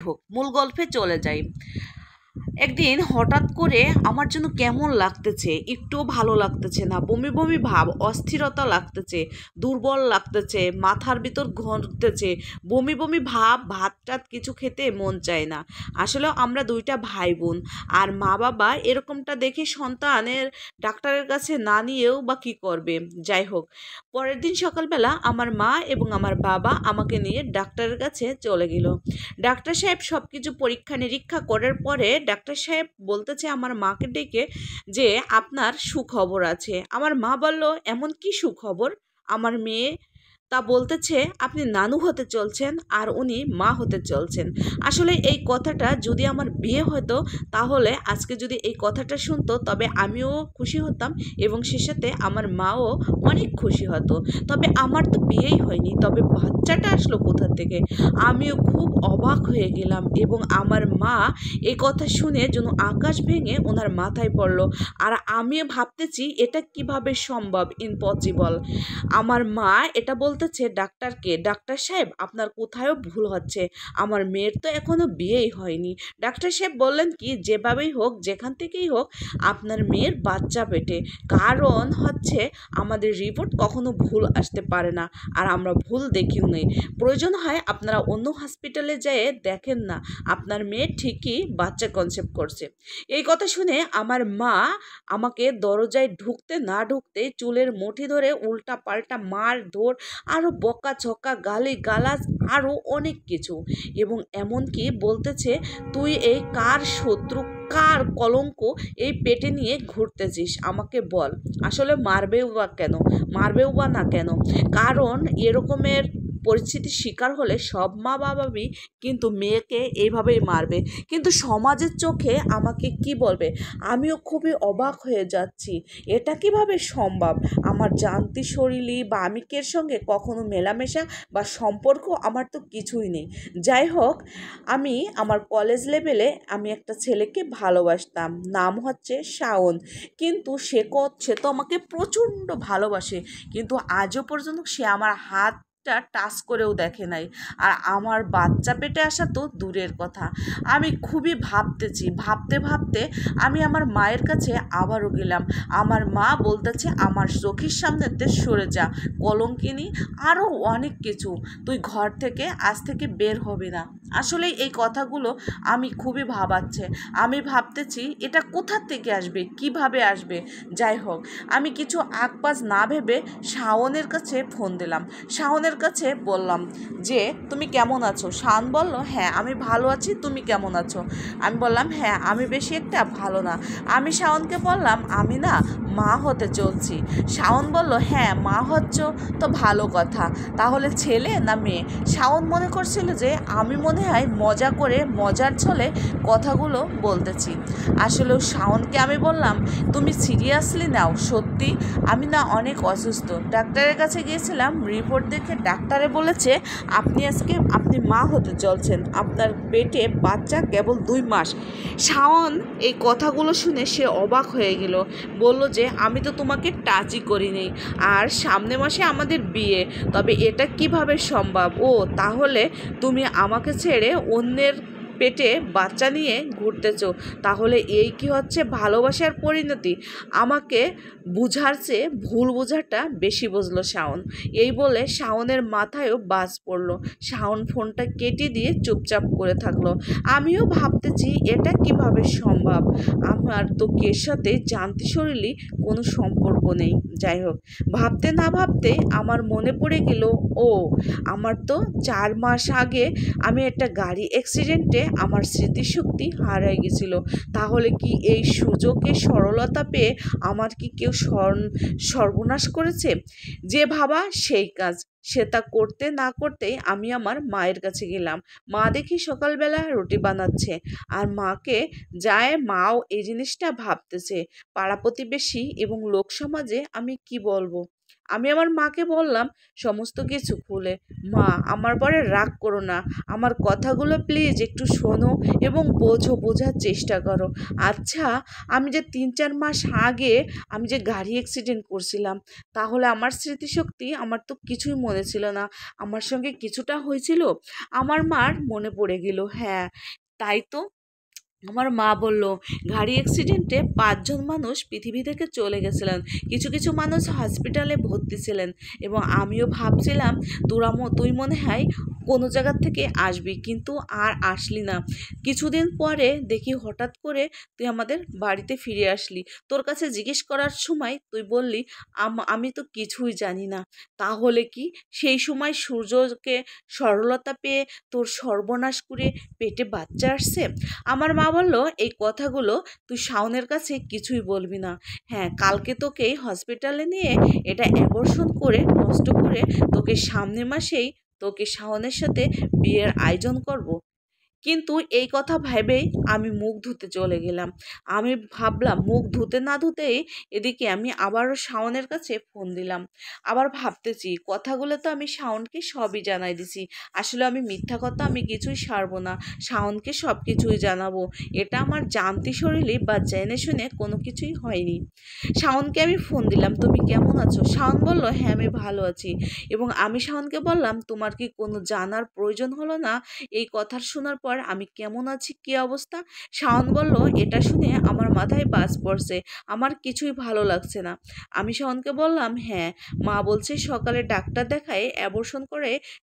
হোক, মূল গল্পে চলে যাই। একদিন হঠাৎ করে আমার জন্য কেমন লাগতেছে, একটুও ভালো লাগতেছে না, বমি বমি ভাব, অস্থিরতা লাগতেছে, দুর্বল লাগতেছে, মাথার ভিতর ঘুরতেছে, বমি বমি ভাব, ভাত টাত কিছু খেতে মন চায় না। আসলে আমরা দুইটা ভাই বোন, আর মা বাবা এরকমটা দেখে সন্তানের ডাক্তারের কাছে না নিয়েও বা কী করবে। যাই হোক, পরের দিন সকালবেলা আমার মা এবং আমার বাবা আমাকে নিয়ে ডাক্তারের কাছে চলে গেল। ডাক্তার সাহেব সব কিছু পরীক্ষা নিরীক্ষা করার পরে ডাক্তার সাহেব বলতেছে আমার মাকে ডেকে যে আপনার সুখবর আছে। আমার মা বলল, এমন কি সুখবর? আমার মেয়ে তা বলতেছে আপনি নানু হতে চলছেন আর উনি মা হতে চলছেন। আসলে এই কথাটা যদি আমার বিয়ে হতো, তাহলে আজকে যদি এই কথাটা শুনতো, তবে আমিও খুশি হতাম এবং সে সাথে আমার মাও অনেক খুশি হতো। তবে আমার তো বিয়েই হয়নি, তবে বাচ্চাটা আসলো কোথা থেকে? আমিও খুব অবাক হয়ে গেলাম এবং আমার মা এই কথা শুনে যেন আকাশ ভেঙে ওনার মাথায় পড়লো। আর আমিও ভাবতেছি এটা কিভাবে সম্ভব, ইম্পসিবল। আমার মা এটা বলতেছে ডাক্তারকে, ডাক্তার সাহেব আপনার কোথায়ও ভুল হচ্ছে, আমার মেয়ের তো এখনো বিয়েই হয়নি। ডাক্তার সাহেব বললেন কি, যেভাবেই হোক, যেখান থেকেই হোক, আপনার মেয়ের বাচ্চা পেটে। কারণ হচ্ছে আমাদের রিপোর্ট কখনো ভুল আসতে পারে না, আর আমরা ভুল দেখিও নেই। প্রয়োজন হয় আপনারা অন্য হসপিটালে যেয়ে দেখেন না, আপনার মেয়ে ঠিকই বাচ্চা কনসেপ্ট করছে। এই কথা শুনে আমার মা আমাকে দরজায় ঢুকতে না ঢুকতেই চুলের মুঠি ধরে উল্টা পাল্টা মার ধর, আরও বকা ঝকা, গালি গালাজ, আরও অনেক কিছু। এবং এমনকি বলতেছে, তুই এই কার শত্রু, কার কলঙ্ক এই পেটে নিয়ে ঘুরতেছিস, আমাকে বল। আসলে মারবেও বা কেন, মারবেও বা না কেন? কারণ এরকমের পরিস্থিতির শিকার হলে সব মা বাবাই কিন্তু মেয়েকে এইভাবেই মারবে, কিন্তু সমাজের চোখে আমাকে কি বলবে? আমিও খুবই অবাক হয়ে যাচ্ছি, এটা কিভাবে সম্ভব? আমার জানতি শরীরী বা আমিকের সঙ্গে কখনো মেলামেশা বা সম্পর্ক আমার তো কিছুই নেই। যাই হোক, আমি আমার কলেজ লেভেলে আমি একটা ছেলেকে ভালোবাসতাম, নাম হচ্ছে শাওন। কিন্তু সে তো আমাকে প্রচণ্ড ভালোবাসে, কিন্তু আজও পর্যন্ত সে আমার হাত টাচ করেও দেখে নাই। আর আমার বাচ্চা পেটে আসা তো দূরের কথা। আমি খুবই ভাবতেছি, ভাবতে ভাবতে আমি আমার মায়ের কাছে আবারও গেলাম। আমার মা বলতেছে আমার চোখের সামনেতে সরে যা, কলঙ্কিনী, আরও অনেক কিছু, তুই ঘর থেকে আজ থেকে বের হবি না। আসলে এই কথাগুলো আমি খুবই ভাবাচ্ছে। আমি ভাবতেছি এটা কোথা থেকে আসবে, কিভাবে আসবে। যাই হোক, আমি কিছু আগপাজ না ভেবে শাওনের কাছে ফোন দিলাম। শাওনের কাছে বললাম যে তুমি কেমন আছো? শাওন বলল, হ্যাঁ আমি ভালো আছি, তুমি কেমন আছো? আমি বললাম, হ্যাঁ আমি বেশি একটা ভালো না। আমি শাওনকে বললাম, আমি না মা হতে চলছি। শাওন বলল, হ্যাঁ মা হচ্ছ তো ভালো কথা, তাহলে ছেলে না মেয়ে? শাওন মনে করছিল যে আমি মনে হয় মজা করে, মজার ছলে কথাগুলো বলতেছি। আসলে শাওনকে আমি বললাম, তুমি সিরিয়াসলি নাও, সত্যি আমি না অনেক অসুস্থ, ডাক্তারের কাছে গিয়েছিলাম, রিপোর্ট দেখে ডাক্তারে বলেছে আপনি মা হতে চলছেন, আপনার পেটে বাচ্চা কেবল 2 মাস। শাওন এই কথাগুলো শুনে সে অবাক হয়ে গেল, বলল যে আমি তো তোমাকে টাচই করিনি, আর সামনে মাসে আমাদের বিয়ে, তবে এটা কিভাবে সম্ভব? ও তাহলে তুমি আমাকে ছেড়ে অন্যের পেটে বাচ্চা নিয়ে ঘুরতেছ, তাহলে এই কি হচ্ছে ভালোবাসার পরিণতি? আমাকে বুঝার চেয়ে ভুল বোঝাটা বেশি বুঝলো শাওন। এই বলে শাওনের মাথায়ও বাজ পড়লো। শাওন ফোনটা কেটে দিয়ে চুপচাপ করে থাকলো। আমিও ভাবতেছি এটা কিভাবে সম্ভব, আমার তো এর সাথে জানতে শরীরই কোনো সম্পর্ক নেই। যাই হোক, ভাবতে না ভাবতে আমার মনে পড়ে গেল, ও আমার তো 4 মাস আগে আমি একটা গাড়ি অ্যাক্সিডেন্টে আমার স্মৃতিশক্তি হারিয়ে গেছিল। তাহলে কি এই সুযোগে সরলতা পেয়ে আমার কি কেউ সর্বনাশ করেছে? যে ভাবা সেই কাজ, সে তা করতে না করতেই আমি আমার মায়ের কাছে গেলাম। মা দেখি সকালবেলা রুটি বানাচ্ছে, আর মাকে যায়, মাও এই জিনিসটা ভাবতেছে। পাড়া প্রতিবেশী এবং লোক সমাজে আমি কি বলবো? আমি আমার মাকে বললাম সমস্ত কিছু খুলে। মা, আমার পরে রাগ করো না, আমার কথাগুলো প্লিজ একটু শোনো এবং বোঝার চেষ্টা করো। আচ্ছা, আমি যে 3-4 মাস আগে আমি যে গাড়ি অ্যাক্সিডেন্ট করছিলাম, তাহলে আমার স্মৃতিশক্তি, আমার তো কিছুই মনে ছিল না। আমার সঙ্গে কিছুটা হয়েছিল। আমার মার মনে পড়ে গেল। হ্যাঁ, তাই তো। আমার মা বলল, গাড়ি অ্যাক্সিডেন্টে 5 জন মানুষ পৃথিবী থেকে চলে গেছিলেন, কিছু কিছু মানুষ হসপিটালে ভর্তি ছিলেন, এবং আমিও ভাবছিলাম তুই মনে হয় কোনো জায়গার থেকে আসবি, কিন্তু আর আসলি না। কিছুদিন পরে দেখি হঠাৎ করে তুই আমাদের বাড়িতে ফিরে আসলি। তোর কাছে জিজ্ঞেস করার সময় তুই বললি আমি তো কিছুই জানি না। তাহলে কি সেই সময় সূর্যকে সরলতা পেয়ে তোর সর্বনাশ করে পেটে বাচ্চা আসছে? আমার মা বলল, এই কথাগুলো তুই শাওনের কাছে কিছুই বলবি না। হ্যাঁ, কালকে তোকে হসপিটালে নিয়ে এটা অ্যাবর্শন করে নষ্ট করে সামনের মাসেই শাওনের সাথে বিয়ের আয়োজন করব। কিন্তু এই কথা ভেবেই আমি মুখ ধুতে চলে গেলাম। আমি ভাবলাম মুখ ধুতে না ধুতেই এদিকে আমি আবারও শাওনের কাছে ফোন দিলাম। আবার ভাবতেছি কথাগুলো তো আমি শাওনকে সবই জানাই দিছি। আসলে আমি মিথ্যা কথা আমি কিছুই সারবো না, শাওনকে সব কিছুই জানাবো। এটা আমার জানতি শরীরে বা জেনে শুনে কোনো কিছুই হয়নি। শাওনকে আমি ফোন দিলাম, তুমি কেমন আছো? শাওন বলল, হ্যাঁ আমি ভালো আছি। এবং আমি শাওনকে বললাম, তোমার কি কোনো জানার প্রয়োজন হলো না এই কথা শোনার পর আমি কেমন আছি, কি অবস্থা? শাওন বলল, এটা শুনে আমার মাথায় বাজ পড়ছে, আমার কিছুই ভালো লাগছে না। আমি শাওনকে বললাম, হ্যাঁ, মা বলছে সকালে ডাক্তার দেখায় অ্যাবর্শন করে